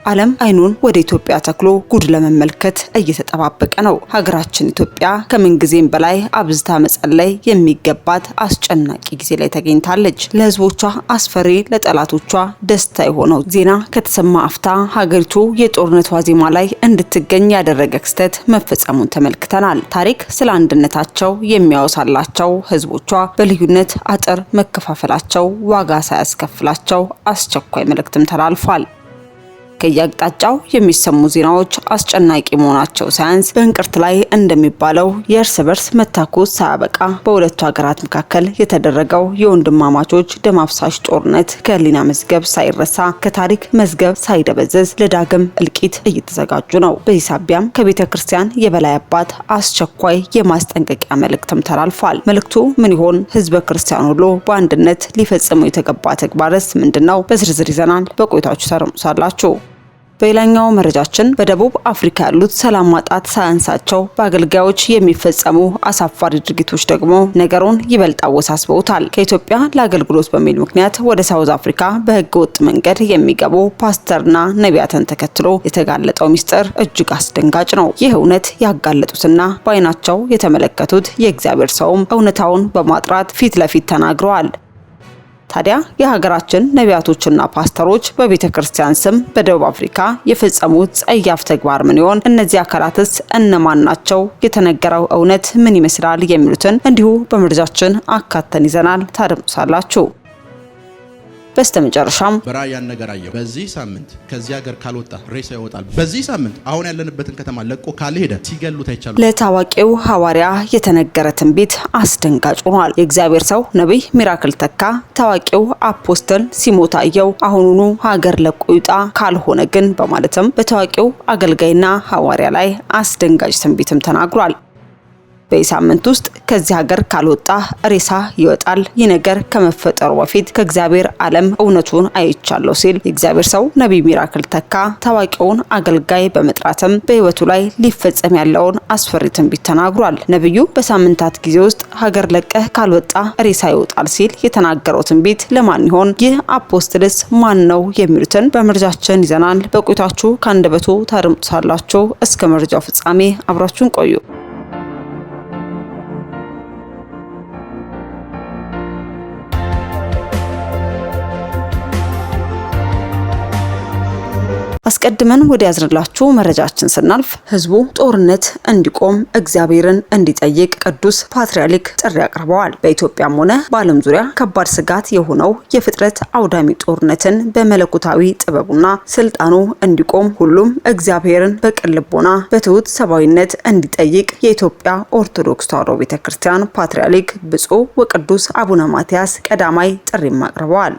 ዓለም አይኑን ወደ ኢትዮጵያ ተክሎ ጉድ ለመመልከት እየተጠባበቀ ነው። ሀገራችን ኢትዮጵያ ከምንጊዜም በላይ አብዝታ መጸለይ የሚገባት አስጨናቂ ጊዜ ላይ ተገኝታለች። ለህዝቦቿ አስፈሪ፣ ለጠላቶቿ ደስታ የሆነው ዜና ከተሰማ አፍታ ሀገሪቱ የጦርነት ዋዜማ ላይ እንድትገኝ ያደረገ ክስተት መፈጸሙን ተመልክተናል። ታሪክ ስለ አንድነታቸው የሚያወሳላቸው ህዝቦቿ በልዩነት አጥር መከፋፈላቸው ዋጋ ሳያስከፍላቸው አስቸኳይ መልእክትም ተላልፏል። ከየአቅጣጫው የሚሰሙ ዜናዎች አስጨናቂ መሆናቸው ሳያንስ በእንቅርት ላይ እንደሚባለው የእርስ በርስ መታኮስ ሳያበቃ በሁለቱ ሀገራት መካከል የተደረገው የወንድማማቾች ደም አፍሳሽ ጦርነት ከህሊና መዝገብ ሳይረሳ ከታሪክ መዝገብ ሳይደበዘዝ ለዳግም እልቂት እየተዘጋጁ ነው። በዚህ ሳቢያም ከቤተ ክርስቲያን የበላይ አባት አስቸኳይ የማስጠንቀቂያ መልእክትም ተላልፏል። መልእክቱ ምን ይሆን? ህዝበ ክርስቲያን ሁሉ በአንድነት ሊፈጽመው የተገባ ተግባርስ ምንድነው? በዝርዝር ይዘናል። በቆይታችሁ ታረሙሳላችሁ። በሌላኛው መረጃችን በደቡብ አፍሪካ ያሉት ሰላም ማጣት ሳያንሳቸው በአገልጋዮች የሚፈጸሙ አሳፋሪ ድርጊቶች ደግሞ ነገሩን ይበልጥ አወሳስበውታል። ከኢትዮጵያ ለአገልግሎት በሚል ምክንያት ወደ ሳውዝ አፍሪካ በህገ ወጥ መንገድ የሚገቡ ፓስተርና ነቢያትን ተከትሎ የተጋለጠው ሚስጥር እጅግ አስደንጋጭ ነው። ይህ እውነት ያጋለጡትና በአይናቸው የተመለከቱት የእግዚአብሔር ሰውም እውነታውን በማጥራት ፊት ለፊት ተናግረዋል። ታዲያ የሀገራችን ነቢያቶችና ፓስተሮች በቤተ ክርስቲያን ስም በደቡብ አፍሪካ የፈጸሙት ጸያፍ ተግባር ምን ይሆን? እነዚህ አካላትስ እነማን ናቸው? የተነገረው እውነት ምን ይመስላል? የሚሉትን እንዲሁ በመረጃችን አካተን ይዘናል። ታደምጡሳላችሁ። በስተመጨረሻም በራያን ነገር አየሁ። በዚህ ሳምንት ከዚህ ሀገር ካልወጣ ሬሳ ይወጣል። በዚህ ሳምንት አሁን ያለንበትን ከተማ ለቆ ካልሄደ ሲገሉት አይቻሉ። ለታዋቂው ሐዋርያ የተነገረ ትንቢት አስደንጋጭ ሆኗል። የእግዚአብሔር ሰው ነብይ ሚራክል ተካ ታዋቂው አፖስተል ሲሞት አየው አሁኑኑ ሀገር ለቆ ይውጣ፣ ካልሆነ ግን በማለትም በታዋቂው አገልጋይና ሐዋርያ ላይ አስደንጋጭ ትንቢትም ተናግሯል። በሳምንት ውስጥ ከዚህ ሀገር ካልወጣ ሬሳ ይወጣል። ይህ ነገር ከመፈጠሩ በፊት ከእግዚአብሔር ዓለም እውነቱን አይቻለሁ ሲል የእግዚአብሔር ሰው ነብይ ሚራክል ተካ ታዋቂውን አገልጋይ በመጥራትም በህይወቱ ላይ ሊፈጸም ያለውን አስፈሪ ትንቢት ተናግሯል። ነብዩ በሳምንታት ጊዜ ውስጥ ሀገር ለቀህ ካልወጣ ሬሳ ይወጣል ሲል የተናገረው ትንቢት ለማን ይሆን? ይህ አፖስትልስ ማን ነው? የሚሉትን በመረጃችን ይዘናል። በቆይታችሁ ከአንደበቱ ታደምጡሳላችሁ። እስከ መረጃው ፍጻሜ አብራችሁን ቆዩ። አስቀድመን ወደ ያዝንላችሁ መረጃችን ስናልፍ ህዝቡ ጦርነት እንዲቆም እግዚአብሔርን እንዲጠይቅ ቅዱስ ፓትርያርክ ጥሪ አቅርበዋል። በኢትዮጵያም ሆነ በዓለም ዙሪያ ከባድ ስጋት የሆነው የፍጥረት አውዳሚ ጦርነትን በመለኮታዊ ጥበቡና ስልጣኑ እንዲቆም ሁሉም እግዚአብሔርን በቅን ልቦና በትሁት ሰብአዊነት እንዲጠይቅ የኢትዮጵያ ኦርቶዶክስ ተዋሕዶ ቤተክርስቲያን ፓትርያርክ ብፁዕ ወቅዱስ አቡነ ማትያስ ቀዳማይ ጥሪም አቅርበዋል።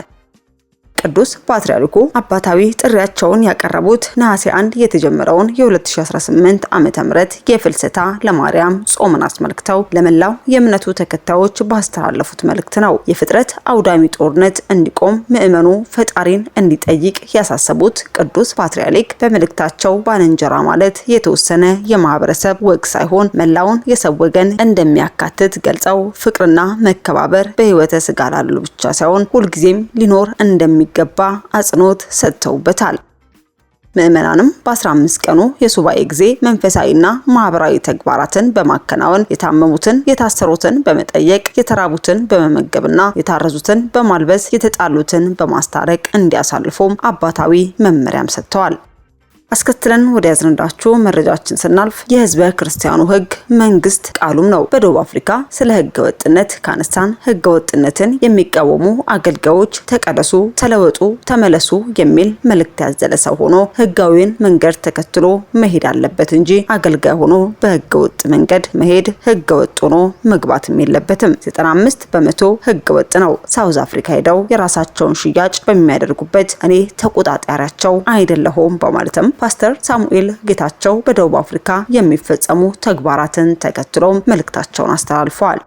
ቅዱስ ፓትርያርኩ አባታዊ ጥሪያቸውን ያቀረቡት ነሐሴ 1 የተጀመረውን የ2018 ዓመተ ምህረት የፍልሰታ ለማርያም ጾምን አስመልክተው ለመላው የእምነቱ ተከታዮች ባስተላለፉት መልእክት ነው። የፍጥረት አውዳሚ ጦርነት እንዲቆም ምዕመኑ ፈጣሪን እንዲጠይቅ ያሳሰቡት ቅዱስ ፓትርያርክ በመልእክታቸው ባልንጀራ ማለት የተወሰነ የማህበረሰብ ወግ ሳይሆን መላውን የሰው ወገን እንደሚያካትት ገልጸው ፍቅርና መከባበር በሕይወተ ሥጋ ላሉ ብቻ ሳይሆን ሁልጊዜም ሊኖር እንደሚገባ አጽንኦት ሰጥተውበታል። ምዕመናንም በ15 ቀኑ የሱባኤ ጊዜ መንፈሳዊና ማህበራዊ ተግባራትን በማከናወን የታመሙትን፣ የታሰሩትን በመጠየቅ የተራቡትን በመመገብና የታረዙትን በማልበስ የተጣሉትን በማስታረቅ እንዲያሳልፉም አባታዊ መመሪያም ሰጥተዋል። አስከትለን ወደ ያዝንዳችሁ መረጃችን ስናልፍ የህዝበ ክርስቲያኑ ህግ መንግስት ቃሉም ነው። በደቡብ አፍሪካ ስለ ህገ ወጥነት ካነሳን ህገ ወጥነትን የሚቃወሙ አገልጋዮች ተቀደሱ፣ ተለወጡ፣ ተመለሱ የሚል መልእክት ያዘለ ሰው ሆኖ ህጋዊን መንገድ ተከትሎ መሄድ አለበት እንጂ አገልጋይ ሆኖ በህገ ወጥ መንገድ መሄድ ህገ ወጥ ሆኖ መግባትም የለበትም። 95% ህገ ወጥ ነው። ሳውዝ አፍሪካ ሄደው የራሳቸውን ሽያጭ በሚያደርጉበት እኔ ተቆጣጣሪያቸው አይደለሁም በማለትም ፓስተር ሳሙኤል ጌታቸው በደቡብ አፍሪካ የሚፈጸሙ ተግባራትን ተከትሎ መልእክታቸውን አስተላልፈዋል።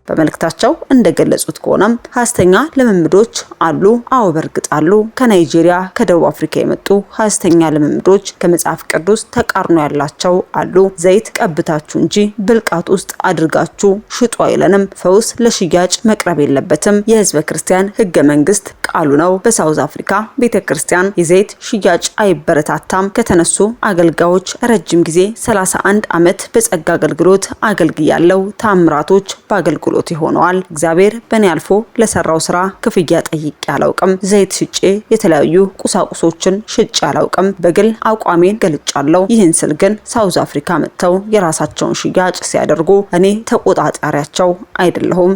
በመልእክታቸው እንደገለጹት ከሆነም ሐሰተኛ ልምምዶች አሉ። አዎ በርግጥ አሉ። ከናይጄሪያ ከደቡብ አፍሪካ የመጡ ሐሰተኛ ልምምዶች ከመጽሐፍ ቅዱስ ተቃርኖ ያላቸው አሉ። ዘይት ቀብታችሁ እንጂ ብልቃጥ ውስጥ አድርጋችሁ ሽጡ አይለንም። ፈውስ ለሽያጭ መቅረብ የለበትም። የህዝበ ክርስቲያን ህገ መንግስት ቃሉ ነው። በሳውዝ አፍሪካ ቤተክርስቲያን የዘይት ሽያጭ አይበረታታም። ከተነሱ አገልጋዮች ረጅም ጊዜ 31 ዓመት በጸጋ አገልግሎት አገልግያለሁ። ታምራቶች በአገልግሎት ሆነዋል። እግዚአብሔር በእኔ አልፎ ለሰራው ስራ ክፍያ ጠይቄ አላውቅም። ዘይት ሽጬ የተለያዩ ቁሳቁሶችን ሽጬ አላውቅም። በግል አቋሜን ገልጫለሁ። ይህን ስል ግን ሳውዝ አፍሪካ መጥተው የራሳቸውን ሽያጭ ሲያደርጉ እኔ ተቆጣጣሪያቸው አይደለሁም።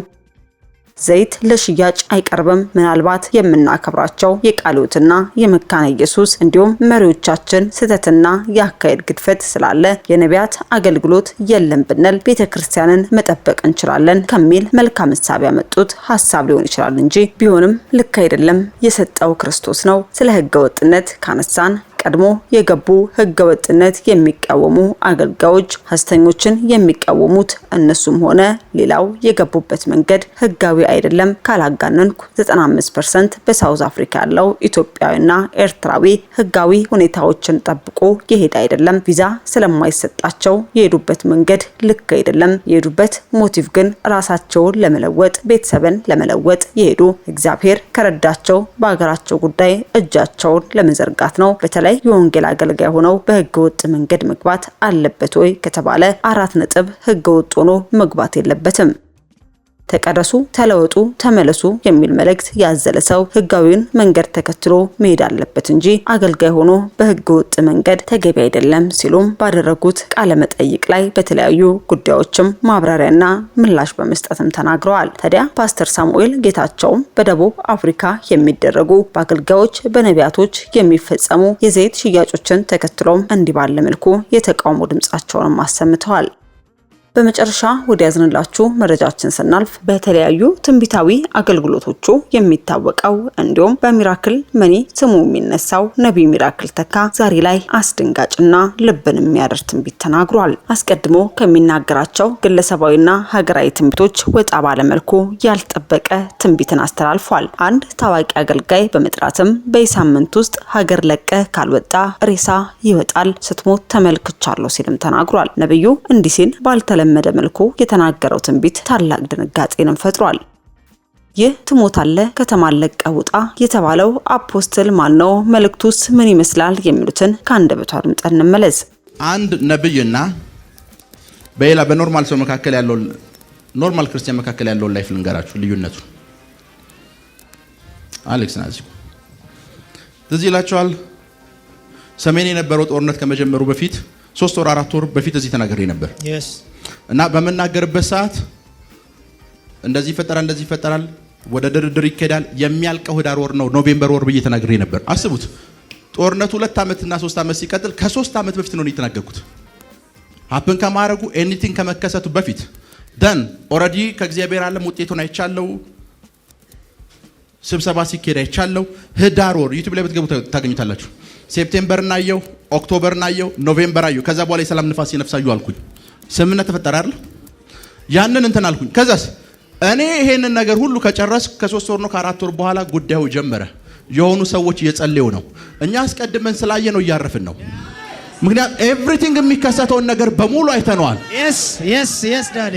ዘይት ለሽያጭ አይቀርብም። ምናልባት የምናከብራቸው የቃልዮትና የመካነ ኢየሱስ እንዲሁም መሪዎቻችን ስህተትና የአካሄድ ግድፈት ስላለ የነቢያት አገልግሎት የለም ብንል ቤተክርስቲያንን መጠበቅ እንችላለን ከሚል መልካም ሐሳብ ያመጡት ሐሳብ ሊሆን ይችላል እንጂ ቢሆንም ልክ አይደለም። የሰጠው ክርስቶስ ነው። ስለ ህገ ወጥነት ካነሳን ቀድሞ የገቡ ህገ ወጥነት የሚቃወሙ አገልጋዮች ሐሰተኞችን የሚቃወሙት እነሱም ሆነ ሌላው የገቡበት መንገድ ህጋዊ አይደለም። ካላጋነንኩ 95% በሳውዝ አፍሪካ ያለው ኢትዮጵያዊና ኤርትራዊ ህጋዊ ሁኔታዎችን ጠብቆ የሄደ አይደለም። ቪዛ ስለማይሰጣቸው የሄዱበት መንገድ ልክ አይደለም። የሄዱበት ሞቲቭ ግን ራሳቸውን ለመለወጥ ቤተሰብን ለመለወጥ የሄዱ እግዚአብሔር ከረዳቸው በአገራቸው ጉዳይ እጃቸውን ለመዘርጋት ነው። በተለይ የወንጌል አገልጋይ ሆነው በህገ ወጥ መንገድ መግባት አለበት ወይ ከተባለ 4 ነጥብ ህገ ወጥ ሆኖ መግባት የለበትም። ተቀደሱ፣ ተለወጡ፣ ተመለሱ የሚል መልእክት ያዘለ ሰው ህጋዊውን መንገድ ተከትሎ መሄድ አለበት እንጂ አገልጋይ ሆኖ በህገ ወጥ መንገድ ተገቢ አይደለም ሲሉም ባደረጉት ቃለ መጠይቅ ላይ በተለያዩ ጉዳዮችም ማብራሪያና ምላሽ በመስጠትም ተናግረዋል። ታዲያ ፓስተር ሳሙኤል ጌታቸው በደቡብ አፍሪካ የሚደረጉ በአገልጋዮች በነቢያቶች የሚፈጸሙ የዘይት ሽያጮችን ተከትሎም እንዲህ ባለ መልኩ የተቃውሞ ድምጻቸውን አሰምተዋል። በመጨረሻ ወደ ያዝንላችሁ መረጃችን ስናልፍ በተለያዩ ትንቢታዊ አገልግሎቶቹ የሚታወቀው እንዲሁም በሚራክል መኒ ስሙ የሚነሳው ነብይ ሚራክል ተካ ዛሬ ላይ አስደንጋጭና ልብን የሚያደር ትንቢት ተናግሯል። አስቀድሞ ከሚናገራቸው ግለሰባዊና ሀገራዊ ትንቢቶች ወጣ ባለመልኩ ያልጠበቀ ትንቢትን አስተላልፏል። አንድ ታዋቂ አገልጋይ በመጥራትም በሳምንት ውስጥ ሀገር ለቀ ካልወጣ ሬሳ ይወጣል፣ ስትሞት ተመልክቻለሁ ሲልም ተናግሯል። ነብዩ እንዲህ ሲል ባልተለመደ መልኩ የተናገረው ትንቢት ታላቅ ድንጋጤንም ፈጥሯል። ይህ ትሞታለህ ከተማን ለቀህ ውጣ የተባለው አፖስትል ማን ነው? መልእክቱስ ምን ይመስላል? የሚሉትን ከአንደበቱ አድምጠን እንመለስ። አንድ ነብይና በሌላ በኖርማል ሰው መካከል ያለው ኖርማል ክርስቲያን መካከል ያለው ላይፍ ልንገራችሁ ልዩነቱ። አሌክስ ናዚ ትዝ ይላችኋል። ሰሜን የነበረው ጦርነት ከመጀመሩ በፊት 3 ወር 4 ወር በፊት እዚህ ተናግሬ ነበር። እና በመናገርበት ሰዓት እንደዚህ ይፈጠራል፣ ወደ ድርድር ይኬዳል፣ የሚያልቀው ህዳር ወር ነው ኖቬምበር ወር ብዬ ተናግሬ ነበር። አስቡት ጦርነቱ 2 ዓመት እና 3 ዓመት ሲቀጥል ከ3 ዓመት በፊት ነው የተናገርኩት። ሀፕን ከማረጉ ኤኒቲንግ ከመከሰቱ በፊት ደን ኦሬዲ ከእግዚአብሔር ዓለም ውጤቱን አይቻለው። ስብሰባ ሲኬድ አይቻለው። ህዳር ወር ዩቲዩብ ላይ ብትገቡ ታገኙታላችሁ። ሴፕቴምበር እናየው፣ ኦክቶበር እናየው፣ ኖቬምበር አየው። ከዛ በኋላ የሰላም ንፋስ ይነፍሳዩ አልኩኝ። ስምምነት ተፈጠረ አይደል? ያንን እንትን አልኩኝ። ከዛስ እኔ ይሄንን ነገር ሁሉ ከጨረስ ከ3 ወር ነው ከ4 ወር በኋላ ጉዳዩ ጀመረ። የሆኑ ሰዎች እየጸለዩ ነው። እኛ አስቀድመን ስላየ ነው እያረፍን ነው። ምክንያቱም ኤቭሪቲንግ የሚከሰተውን ነገር በሙሉ አይተነዋል። yes ዳዲ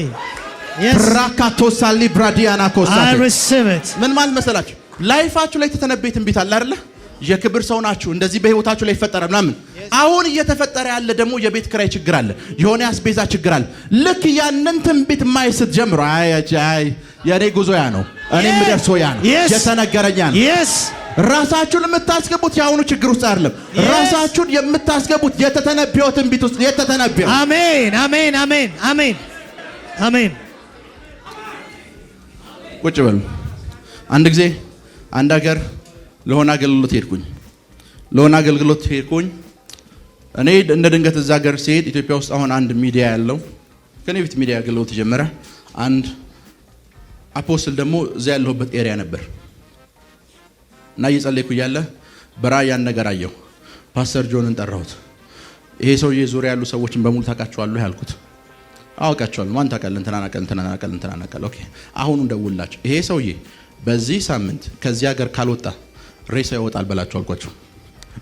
ራካቶሳሊ ብራዲያና ኮሳቴ I receive it። ምን ማለት መሰላችሁ? ላይፋችሁ ላይ ተተነበየ ትንቢት አለ አይደል? የክብር ሰው ናችሁ፣ እንደዚህ በህይወታችሁ ላይ ይፈጠራል ምናምን። አሁን እየተፈጠረ ያለ ደግሞ የቤት ክራይ ችግር አለ፣ የሆነ ያስቤዛ ችግር አለ። ልክ ያንን ትንቢት ማይስት ጀምሮ አይ የኔ ጉዞ ያ ነው፣ እኔ ምደርሶ ያ ነው፣ የተነገረኛ ነው። ራሳችሁን የምታስገቡት ያሁኑ ችግር ውስጥ አይደለም። ራሳችሁን የምታስገቡት የተተነበየው ትንቢት ውስጥ የተተነበየው። አሜን አሜን አሜን አሜን አሜን። ቁጭ በሉ። አንድ ጊዜ አንድ ሀገር ለሆነ አገልግሎት ሄድኩኝ። እኔ እንደ ድንገት እዛ ሀገር ሲሄድ ኢትዮጵያ ውስጥ አሁን አንድ ሚዲያ ያለው ከኔ ፊት ሚዲያ አገልግሎት ጀመረ። አንድ አፖስትል ደግሞ እዛ ያለሁበት ኤሪያ ነበር እና እየጸለይኩ እያለ በራእይ ያን ነገር አየሁ። ፓስተር ጆንን ጠራሁት። ይሄ ሰውዬ ዙሪያ ያሉ ሰዎችን በሙሉ ታውቃቸዋለሁ ያልኩት። አውቃቸዋለሁ። ማን ታውቃለህ? እንትና ናቀል። ኦኬ አሁን እንደውላችሁ ይሄ ሰውዬ በዚህ ሳምንት ከዚህ ሀገር ካልወጣ ሬሳ ይወጣል በላችሁ አልኳቸው።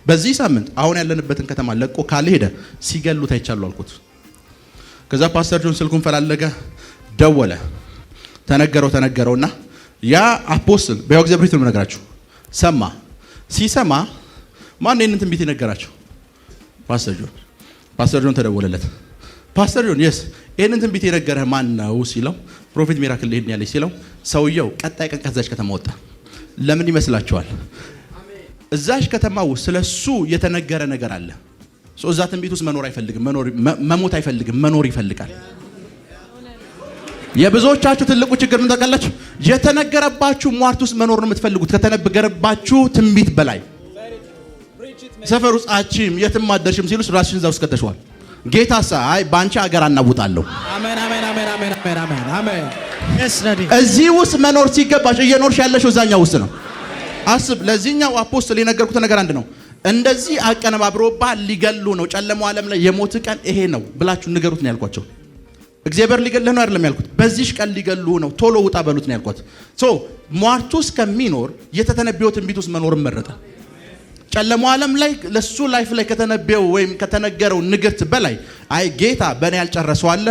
በዚህ ሳምንት አሁን ያለንበትን ከተማ ለቆ ካልሄደ ሲገሉት አይቻሉ አልኩት። ከዛ ፓስተር ጆን ስልኩን ፈላለገ፣ ደወለ፣ ተነገረውና ያ አፖስትል በእግዚአብሔር ቤት ነው ነገራችሁ ሰማ። ሲሰማ ማን ነው እንትን ቤት ይነገራችሁ? ፓስተር ጆን ተደወለለት። ፓስተር ጆን የስ ይሄንን ትንቢት የነገረህ ማን ነው ሲለው ፕሮፌት ሚራክል ሊሄድ ያለኝ ሲለው ሰውየው ቀጣይ ቀን ከዛች ከተማ ወጣ። ለምን ይመስላችኋል? እዛች ከተማ ውስጥ ስለሱ የተነገረ ነገር አለ። እዛ ትንቢት ውስጥ መኖር አይፈልግም፣ መሞት አይፈልግም፣ መኖር ይፈልጋል። የብዙዎቻችሁ ትልቁ ችግር ምን ታውቃላችሁ? የተነገረባችሁ ሟርት ውስጥ መኖር ነው የምትፈልጉት ከተነገረባችሁ ትንቢት በላይ። ሰፈር ውስጥ አቺም የትም አደርሽም ሲሉስ ራስሽን እዛ ውስጥ ከተሽዋል። ጌታሳ አይ ባንቺ ሀገር አናውጣለሁ። አሜን አሜን አሜን አሜን አሜን አሜን። እዚህ ውስጥ መኖር ሲገባሽ እየኖርሽ ያለሽው እዛኛው ውስጥ ነው። አስብ። ለዚህኛው አፖስትል የነገርኩት ነገር አንድ ነው። እንደዚህ አቀነባብሮባ ሊገሉ ነው፣ ጨለማው ዓለም ላይ የሞት ቀን ይሄ ነው ብላችሁ ንገሩት ነው ያልኳቸው። እግዚአብሔር ሊገልህ ነው አይደለም ያልኩት። በዚህ ቀን ሊገሉ ነው፣ ቶሎ ውጣ በሉት ነው ያልኳት። ሟርቱ ውስጥ ከሚኖር የተተነበየው ትንቢት ውስጥ መኖር መረጠ። ጨለማው ዓለም ላይ ለሱ ላይፍ ላይ ከተነበየው ወይም ከተነገረው ንግርት በላይ አይ ጌታ በእኔ ያልጨረሰው አለ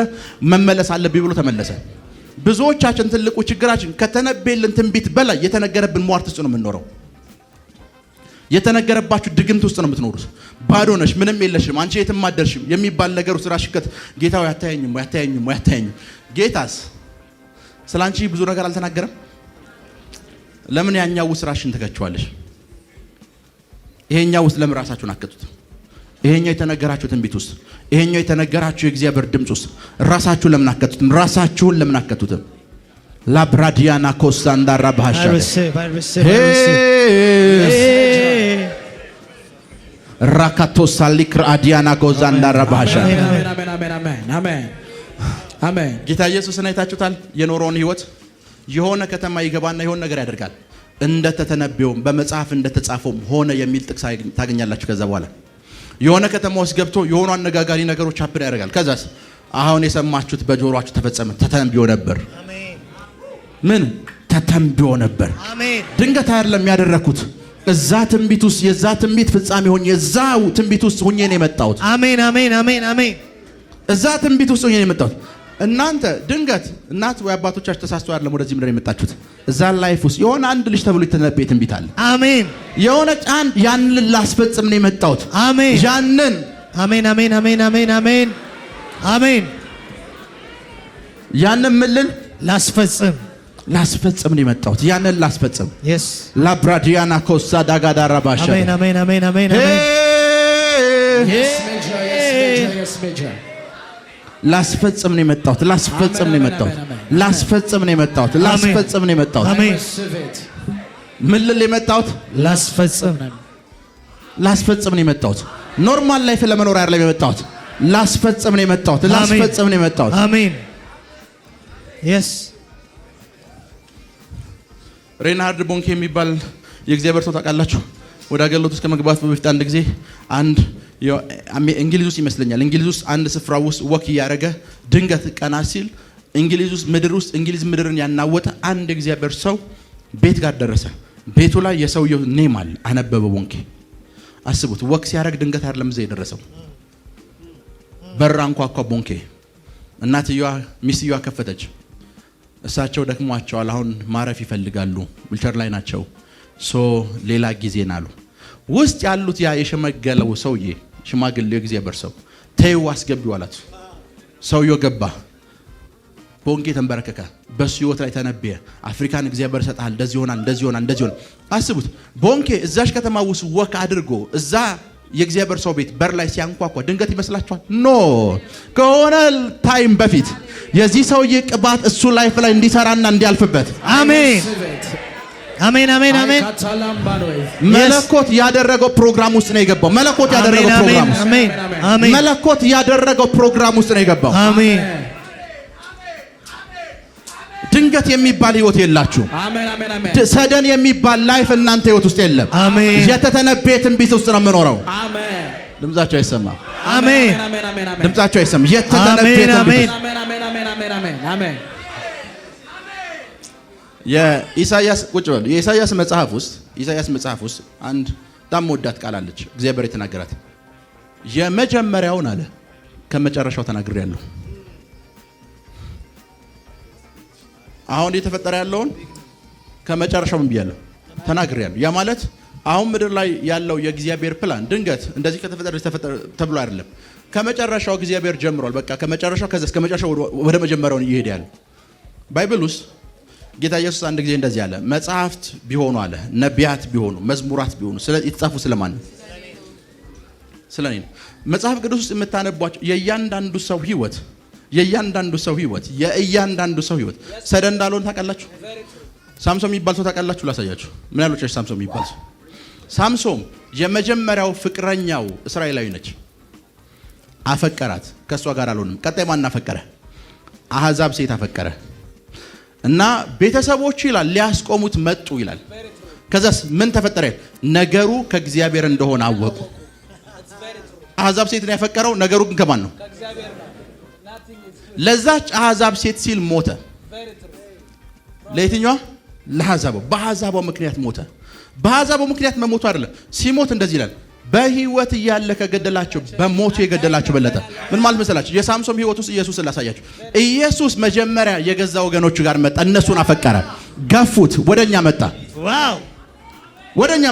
መመለስ አለብኝ ብሎ ተመለሰ። ብዙዎቻችን ትልቁ ችግራችን ከተነበየልን ትንቢት በላይ የተነገረብን ሟርት ውስጥ ነው የምንኖረው። የተነገረባችሁ ድግምት ውስጥ ነው የምትኖሩት። ባዶ ነሽ፣ ምንም የለሽም፣ አንቺ የትም አደርሽም የሚባል ነገር ውስጥ ራሽከት ጌታው ያታየኝም። ጌታስ ስላንቺ ብዙ ነገር አልተናገረም? ለምን ያኛው ውስጥ ራሽን ተከቸዋለሽ? ይሄኛው ውስጥ ለምን ራሳችሁን አከቱት? ይሄኛው የተነገራችሁ ትንቢት ውስጥ፣ ይሄኛው የተነገራችሁ የእግዚአብሔር ድምጽ ውስጥ ራሳችሁን ለምን አከቱትም? ራሳችሁን ለምን አከቱትም? ላብራዲያና ኮስታንዳራ ባሃሻ ራካቶ ሳሊክር አዲያና ጎዛንዳራ ባሃሻ። አሜን። ጌታ ኢየሱስን አይታችሁታል? የኖረውን ህይወት የሆነ ከተማ ይገባና የሆነ ነገር ያደርጋል። እንደተተነበየውም በመጽሐፍ እንደተጻፈውም ሆነ የሚል ጥቅስ ታገኛላችሁ። ከዛ በኋላ የሆነ ከተማ ውስጥ ገብቶ የሆኑ አነጋጋሪ ነገሮች ሀፕን ያደርጋል። ከዛስ አሁን የሰማችሁት በጆሮአችሁ ተፈጸመ። ተተንብዮ ነበር። ምን ተተንብዮ ነበር? ድንገት አይደለም ያደረኩት። እዛ ትንቢት ውስጥ የዛ ትንቢት ፍጻሜ ሆኜ የዛው ትንቢት ውስጥ ሆኜ ነው የመጣሁት። አሜን አሜን አሜን አሜን። እዛ ትንቢት ውስጥ ሆኜ ነው የመጣሁት። እናንተ ድንገት እናት ወይ አባቶቻችሁ ተሳስተው አይደለም ወደዚህ ምድር የመጣችሁት። እዛ ላይፍ ውስጥ የሆነ አንድ ልጅ ተብሎ የተነበየ ትንቢት አለ። አሜን። የሆነ ጫን ያንን ላስፈጽም ነው የመጣሁት። አሜን። ያንን አሜን አሜን አሜን አሜን አሜን አሜን። ያንን ምልል ላስፈጽም ነው የመጣሁት። ያንን ላስፈጽም yes ላብራዲያና ኮሳ ዳጋዳራ ባሻ አሜን አሜን አሜን አሜን አሜን ላስፈጽም ነው የመጣሁት። ላስፈጽም ነው የመጣሁት። አሜን። ምን ልል የመጣሁት? ላስፈጽም ነው የመጣሁት። ኖርማል ላይፍ ለመኖር አይደለም የመጣሁት። ላስፈጽም ነው የመጣሁት። አሜን። yes ሬናርድ ቦንኬ የሚባል የእግዚአብሔር ሰው ታውቃላችሁ? ወደ አገልግሎት ውስጥ ከመግባት በፊት አንድ ጊዜ እንግሊዝ ውስጥ ይመስለኛል እንግሊዝ ውስጥ አንድ ስፍራ ውስጥ ወክ እያደረገ ድንገት ቀና ሲል እንግሊዝ ምድርን ያናወጠ አንድ እግዚአብሔር ሰው ቤት ጋር ደረሰ። ቤቱ ላይ የሰውየው ኔም አለ። አነበበ ቦንኬ። አስቡት፣ ወክ ሲያደርግ ድንገት አይደለም እዛ የደረሰው። በር አንኳኳ ቦንኬ። ሚስትየዋ ከፈተች። እሳቸው ደክሟቸዋል፣ አሁን ማረፍ ይፈልጋሉ፣ ዊልቸር ላይ ናቸው። ሌላ ጊዜ ናሉ። ውስጥ ያሉት ያ የሸመገለው ሰውዬ ሽማግሌው እግዚአብሔር ሰው ተይው አስገቢው አላት። ሰውየው ገባ። ቦንኬ ተንበረከከ። በሱ ህይወት ላይ ተነበየ። አፍሪካን እግዚአብሔር ሰጣል፣ እንደዚህ ይሆናል። አስቡት፣ ቦንኬ እዛሽ ከተማ ውስጥ ወክ አድርጎ እዛ የእግዚአብሔር ሰው ቤት በር ላይ ሲያንኳኳ ድንገት ይመስላችኋል? ኖ፣ ከሆነ ታይም በፊት የዚህ ሰውዬ ቅባት እሱ ላይፍ ላይ እንዲሰራና እንዲያልፍበት አሜን አሜን አሜን አሜን። መለኮት ያደረገው ፕሮግራም ውስጥ ነው የገባው። መለኮት ያደረገው ፕሮግራም ውስጥ ነው የገባው። አሜን። ድንገት የሚባል ህይወት የላችሁ። ሰደን የሚባል ላይፍ እናንተ ህይወት ውስጥ የለም። አሜን። የተተነበየ ትንቢት ውስጥ ነው የምኖረው። አሜን። ድምጻቸው አይሰማም። አሜን። ድምጻቸው አይሰማም። የተተነበየ ትንቢት አሜን አሜን። የኢሳይያስ ቁጭ በሉ። የኢሳይያስ መጽሐፍ ውስጥ አንድ በጣም ወዳት ቃል አለች። እግዚአብሔር የተናገራት የመጀመሪያውን አለ ከመጨረሻው ተናግሬያለሁ። አሁን እየተፈጠረ ያለውን ከመጨረሻው ምን ብያለሁ? ተናግሬያለሁ። ያ ማለት አሁን ምድር ላይ ያለው የእግዚአብሔር ፕላን ድንገት እንደዚህ ከተፈጠረ ተብሎ አይደለም። ከመጨረሻው እግዚአብሔር ጀምሯል። በቃ ከመጨረሻው ከዛ እስከ መጨረሻው ወደ መጀመሪያው ይሄድ ያለ ባይብል ውስጥ ጌታ ኢየሱስ አንድ ጊዜ እንደዚህ አለ። መጽሐፍት ቢሆኑ አለ፣ ነቢያት ቢሆኑ፣ መዝሙራት ቢሆኑ የተጻፉ ስለማን ነው? ስለኔ ነው። መጽሐፍ ቅዱስ ውስጥ የምታነቧቸው የእያንዳንዱ ሰው ህይወት ሰደ እንዳልሆነ ታውቃላችሁ። ሳምሶን የሚባል ሰው ታውቃላችሁ? ላሳያችሁ። ምን ያሉት ሳምሶን የሚባል ሰው? ሳምሶን የመጀመሪያው ፍቅረኛው እስራኤላዊ ነች። አፈቀራት፣ ከሷ ጋር አልሆነም። ቀጣይ ማን አፈቀረ? አህዛብ ሴት አፈቀረ። እና ቤተሰቦቹ ይላል ሊያስቆሙት መጡ ይላል። ከዛስ ምን ተፈጠረ? ነገሩ ከእግዚአብሔር እንደሆነ አወቁ። አህዛብ ሴት ነው ያፈቀረው። ነገሩ ግን ከማን ነው? ለዛች አህዛብ ሴት ሲል ሞተ። ለየትኛዋ? ለአህዛቡ። በአህዛቡ ምክንያት ሞተ። በአህዛቡ ምክንያት መሞቱ አይደለም። ሲሞት እንደዚህ ይላል፣ በህይወት እያለ ከገደላቸው በሞቱ የገደላቸው በለጠ። ምን ማለት መሰላችሁ? የሳምሶን ህይወት ውስጥ ኢየሱስ ላሳያችሁ። ኢየሱስ መጀመሪያ የገዛ ወገኖቹ ጋር መጣ። እነሱን አፈቀረ። ገፉት፣ ወደኛ መጣ። ዋው! ወደኛ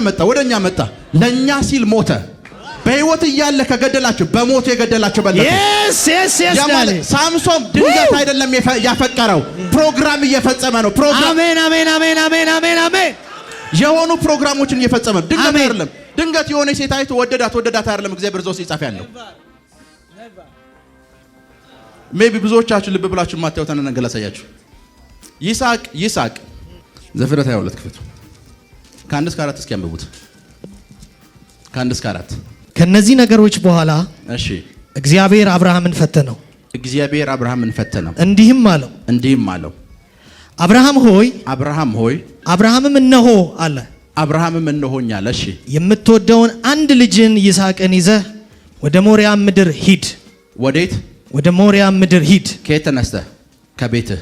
መጣ። ለኛ ሲል ሞተ። በህይወት እያለ ከገደላቸው በሞቱ የገደላቸው በለጠ። ሳምሶን ድንገት አይደለም ያፈቀረው፣ ፕሮግራም እየፈጸመ ነው። አሜን። የሆኑ ፕሮግራሞችን እየፈጸመ ነው። ድንገት አይደለም። ድንገት የሆነ ሴት አይቶ ወደዳት አይደለም። እግዚአብሔር ዘው ሲጻፍ ያለው ሜቢ ብዙዎቻችሁ ልብ ብላችሁ ማታዩት ነገር ላሳያችሁ። ይስሐቅ ዘፍጥረት 22 ክፍል ከ1 እስከ 4 እስኪያንብቡት። ከ1 እስከ 4 ከነዚህ ነገሮች በኋላ እሺ እግዚአብሔር አብርሃምን ፈተነው። እንዲህም አለው አብርሃም ሆይ አብርሃምም እነሆ አለ። አብርሃምም እነሆኝ አለ። እሺ የምትወደውን አንድ ልጅን ይስሐቅን ይዘህ ወደ ሞሪያ ምድር ሂድ። ወዴት? ወደ ሞሪያ ምድር ሂድ። ከየት ተነስተህ? ከቤትህ።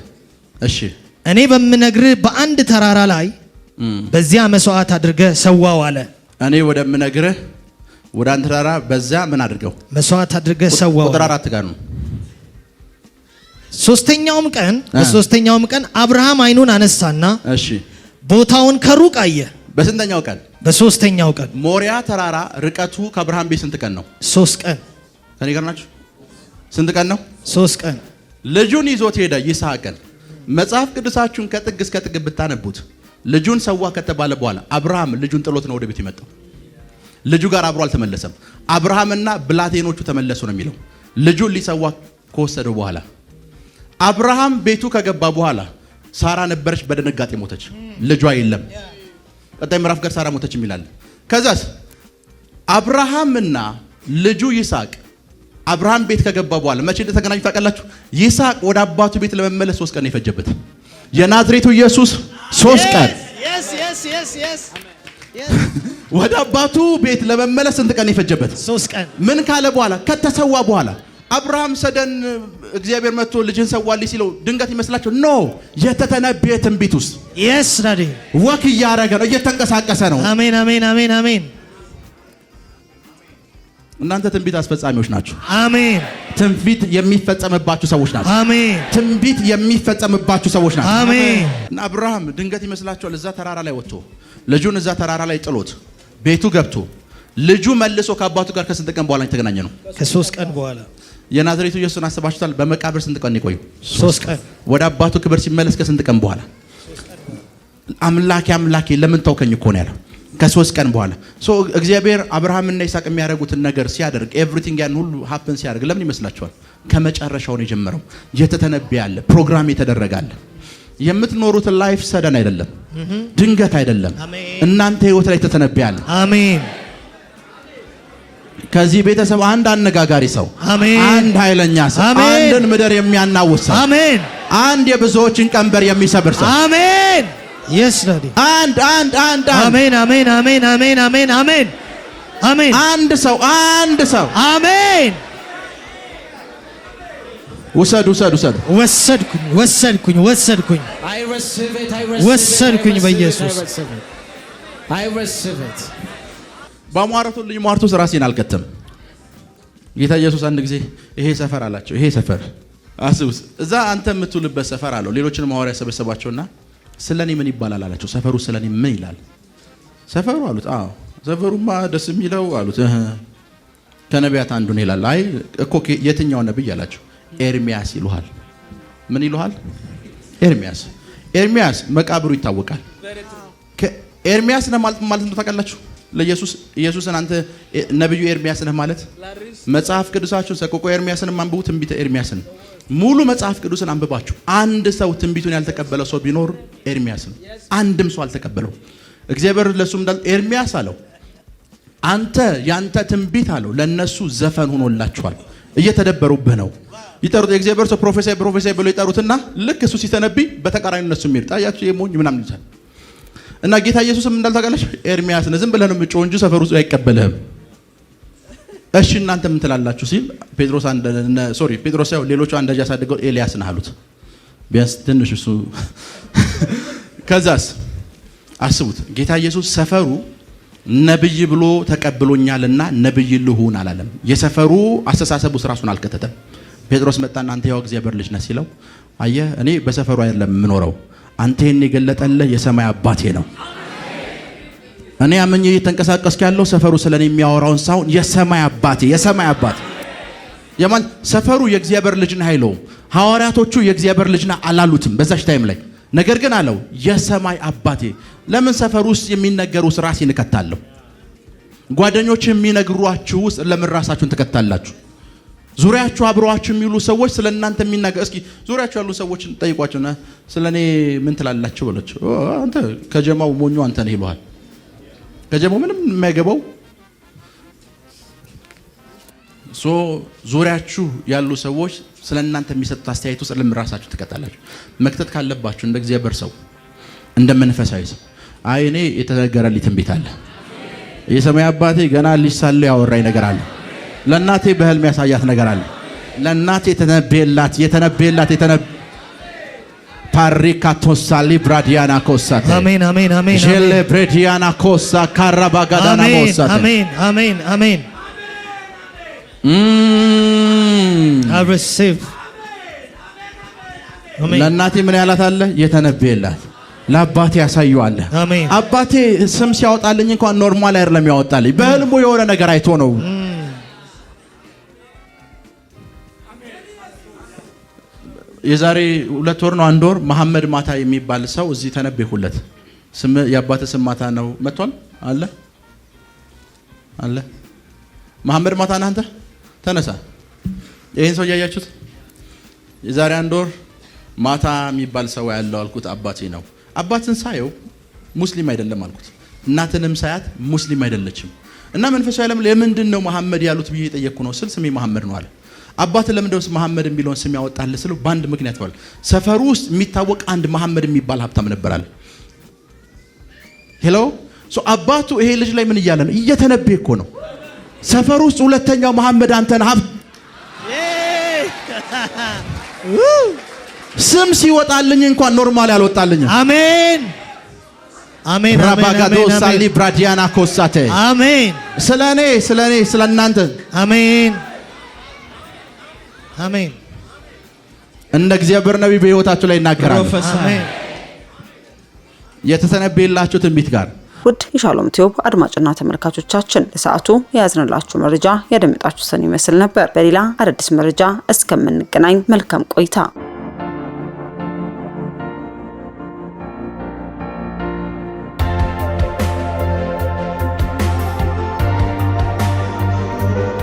እሺ እኔ በምነግርህ በአንድ ተራራ ላይ በዚያ መስዋዕት አድርገህ ሰዋው አለ። እኔ ወደምነግርህ ወደ አንድ ተራራ በዚያ ምን አድርገው? መስዋዕት አድርገህ ሰዋው። ቁጥር 4 ጋር ነው። በሶስተኛውም ቀን አብርሃም አይኑን አነሳና እሺ ቦታውን ከሩቅ አየ። በስንተኛው ቀን? በሶስተኛው ቀን። ሞሪያ ተራራ ርቀቱ ከአብርሃም ቤት ስንት ቀን ነው? 3 ቀን። ከኔ ጋር ናችሁ? ስንት ቀን ነው? 3 ቀን። ልጁን ይዞት ሄደ ይስሐቅን። መጽሐፍ ቅዱሳችሁን ከጥግ እስከ ጥግ ብታነቡት ልጁን ሰዋ ከተባለ በኋላ አብርሃም ልጁን ጥሎት ነው ወደ ቤት የመጣው። ልጁ ጋር አብሮ አልተመለሰም። አብርሃምና ብላቴኖቹ ተመለሱ ነው የሚለው። ልጁን ሊሰዋ ከወሰደው በኋላ አብርሃም ቤቱ ከገባ በኋላ ሳራ ነበረች፣ በድንጋጤ ሞተች። ልጇ የለም። ቀጣይ ምዕራፍ ጋር ሳራ ሞተች የሚላል። ከዛስ አብርሃምና ልጁ ይስሐቅ አብርሃም ቤት ከገባ በኋላ መቼ እንደተገናኙ ታውቃላችሁ? ይስሐቅ ወደ አባቱ ቤት ለመመለስ 3 ቀን የፈጀበት። የናዝሬቱ ኢየሱስ 3 ቀን ወደ አባቱ ቤት ለመመለስ ስንት ቀን የፈጀበት? 3 ቀን። ምን ካለ በኋላ? ከተሰዋ በኋላ አብርሃም ሰደን እግዚአብሔር መጥቶ ልጅን ሰዋልኝ ሲለው ድንገት ይመስላችሁ? ኖ፣ የተተነበየ ትንቢት ውስጥ ወክ እያደረገ ነው፣ እየተንቀሳቀሰ ነው። አሜን። እናንተ ትንቢት አስፈጻሚዎች ናችሁ። አሜን። ትንቢት የሚፈጸምባችሁ ሰዎች ናችሁ። አሜን። ትንቢት የሚፈጸምባችሁ ሰዎች ናችሁ። አሜን። እና አብርሃም ድንገት ይመስላችኋል እዛ ተራራ ላይ ወጥቶ ልጁን እዛ ተራራ ላይ ጥሎት ቤቱ ገብቶ ልጁ መልሶ ከአባቱ ጋር ከስንት ቀን በኋላ የተገናኘ ነው? ከ3 ቀን በኋላ። የናዝሬቱ ኢየሱስን አስባችሁታል? በመቃብር ስንት ቀን ይቆዩ? 3 ቀን። ወደ አባቱ ክብር ሲመለስ ከስንት ቀን በኋላ? አምላኬ ለምን ተውከኝ እኮ ነው ያለው። ከ3 ቀን በኋላ እግዚአብሔር አብርሃምና ይስሐቅ የሚያደርጉትን ነገር ሲያደርግ ኤቭሪቲንግ ያን ሁሉ ሀፕን ሲያደርግ ለምን ይመስላችኋል? ከመጨረሻው ነው የጀመረው። የተተነበየ አለ፣ ፕሮግራም የተደረገ አለ። የምትኖሩት ላይፍ ሰደን አይደለም፣ ድንገት አይደለም። እናንተ ህይወት ላይ የተተነበየ አለ። አሜን። ከዚህ ቤተሰብ አንድ አነጋጋሪ ሰው፣ አንድ ኃይለኛ ሰው፣ አንድን ምድር የሚያናውስ ሰው፣ አንድ የብዙዎችን ቀንበር የሚሰብር ሰው። አሜን። Yes, Daddy. አንድ አሜን። አንድ ሰው አሜን። ውሰድ ወሰድኩኝ በኢየሱስ በሟርቱልኝ ሟርቱስ ራሴን አልከተም። ጌታ ኢየሱስ አንድ ጊዜ ይሄ ሰፈር አላቸው። ይሄ ሰፈር አስቡስ፣ እዛ አንተ የምትውልበት ሰፈር አለው። ሌሎችን ሐዋርያ ሰበሰባቸውና ስለኔ ምን ይባላል አላቸው። ሰፈሩ ስለኔ ምን ይላል? ሰፈሩ አሉት። አዎ ሰፈሩማ ደስ የሚለው አሉት። ከነቢያት አንዱን ይላል። አይ እኮ የትኛው ነብይ አላቸው። ኤርሚያስ ይሉሃል። ምን ይሉሃል? ኤርሚያስ መቃብሩ ይታወቃል። ኤርሚያስ ነህ ማለት ነው። ታውቃላችሁ ኢየሱስን አንተ ነብዩ ኤርሚያስ ነህ ማለት መጽሐፍ ቅዱሳችሁን ሰቆቆ ኤርሚያስን አንብቡ። ትንቢተ ኤርሚያስን ሙሉ መጽሐፍ ቅዱስን አንብባችሁ አንድ ሰው ትንቢቱን ያልተቀበለ ሰው ቢኖር ኤርሚያስ ነው። አንድም ሰው አልተቀበለው። እግዚአብሔር ለሱ እንዳል ኤርሚያስ አለው አንተ ያንተ ትንቢት አለው ለነሱ ዘፈን ሆኖላችኋል። እየተደበሩብህ ነው። ይጠሩት የእግዚአብሔር ሰው ፕሮፌሰር ብለው ይጠሩትና ልክ እሱ ሲተነብይ በተቃራኒ እነሱ የሚርጣ ያችሁ የሞኝ ምናምን ይላል። እና ጌታ ኢየሱስም እንዳልታውቃለሽ ኤርሚያስ ነው። ዝም ብለህ ነው የምትጮህ እንጂ ሰፈሩ አይቀበልህም። እሺ እናንተ ምን ትላላችሁ ሲል ጴጥሮስ ያው ሌሎቹ አንዳጅ ያሳደገው ኤልያስ ነው አሉት። ቢያንስ ትንሽ እሱ ከዛስ አስቡት ጌታ ኢየሱስ ሰፈሩ ነብይ ብሎ ተቀብሎኛልና ነብይ ልሁን አላለም። የሰፈሩ አስተሳሰቡ ራሱን አልከተተም። ጴጥሮስ መጣና አንተ ያው እግዚአብሔር ልጅ ነህ ሲለው አየህ እኔ በሰፈሩ አይደለም የምኖረው አንተ ይሄን የገለጠልህ የሰማይ አባቴ ነው። እኔ አመኘ እየተንቀሳቀስኩ ያለው ሰፈሩ ስለኔ የሚያወራውን ሳይሆን የሰማይ አባቴ የማን ሰፈሩ የእግዚአብሔር ልጅ ነህ አይለው። ሐዋርያቶቹ የእግዚአብሔር ልጅ ነህ አላሉትም በዛች ታይም ላይ። ነገር ግን አለው የሰማይ አባቴ። ለምን ሰፈሩ ውስጥ የሚነገሩ ራሴን እከታለሁ? ጓደኞች የሚነግሯችሁ ውስጥ ለምን ራሳችሁን ትከታላችሁ? ዙሪያችሁ አብረዋችሁ የሚሉ ሰዎች ስለእናንተ የሚናገር እስኪ ዙሪያችሁ ያሉ ሰዎችን ጠይቋቸውና ስለኔ ምን ትላላችሁ በላቸው። አንተ ከጀማው ሞኙ አንተ ነህ ይሉሃል። ከጀማው ምንም የማይገባው ዙሪያችሁ ያሉ ሰዎች ስለእናንተ የሚሰጡት አስተያየት ውስጥ ለምን ራሳችሁ ትከታላችሁ? መክተት ካለባችሁ እንደ እግዚአብሔር ሰው እንደ መንፈሳዊ ሰው አይ እኔ የተነገረልኝ ትንቢት አለ። የሰማይ አባቴ ገና ልጅ ሳለሁ ያወራኝ ነገር አለ። ለእናቴ በህልም ያሳያት ነገር አለ። ለእናቴ የተነበየላት ፓሪካቶሳ ሊብራዲያና ኮሳተ አሜን ጀለ ብሬዲያና ኮሳ ካራባጋዳና ኮሳተ አሜን I receive ለእናቴ ምን ያላት አለ? የተነበየላት። ለአባቴ ያሳየዋል። አባቴ ስም ሲያወጣልኝ እንኳን ኖርማል አይደለም ያወጣልኝ፣ በህልሙ የሆነ ነገር አይቶ ነው። የዛሬ 2 ወር ነው 1 ወር መሐመድ ማታ የሚባል ሰው እዚህ ተነበየሁለት። ስም የአባቴ ስም ማታ ነው መጥቷል አለ መሐመድ ማታ ነህ አንተ ተነሳ። ይሄን ሰው ያያችሁት? የዛሬ 1 ወር ማታ የሚባል ሰው ያለው አልኩት። አባቴ ነው። አባትን ሳየው ሙስሊም አይደለም አልኩት። እናትንም ሳያት ሙስሊም አይደለችም። እና መንፈሳዊ ዓለም ለምንድን ነው መሐመድ ያሉት ብዬ ጠየቅኩ ነው ስል ስሜ መሐመድ ነው አለ። አባት ለምንድነው መሐመድ የሚለውን ስም ያወጣል ስለው በአንድ ምክንያት ነው። ሰፈሩ ውስጥ የሚታወቅ አንድ መሐመድ የሚባል ሀብታም ነበራል። ሄሎ አባቱ ይሄ ልጅ ላይ ምን እያለ ነው? እየተነበየ እኮ ነው። ሰፈሩ ውስጥ ሁለተኛው መሐመድ አንተ ነህ። ስም ሲወጣልኝ እንኳን ኖርማል ያልወጣልኝ። አሜን ራባጋዶ ሳሊ ብራዲያና ኮሳተ አሜን። ስለኔ ስለናንተ አሜን እንደ እግዚአብሔር ነብይ በህይወታችሁ ላይ ይናገራል። አሜን። የተተነበየላችሁ ትንቢት ጋር ውድ የሻሎም ቲዩብ አድማጭና ተመልካቾቻችን ለሰዓቱ የያዝንላችሁ መረጃ ያደመጣችሁትን ይመስል ነበር። በሌላ አዳዲስ መረጃ እስከምንገናኝ መልካም ቆይታ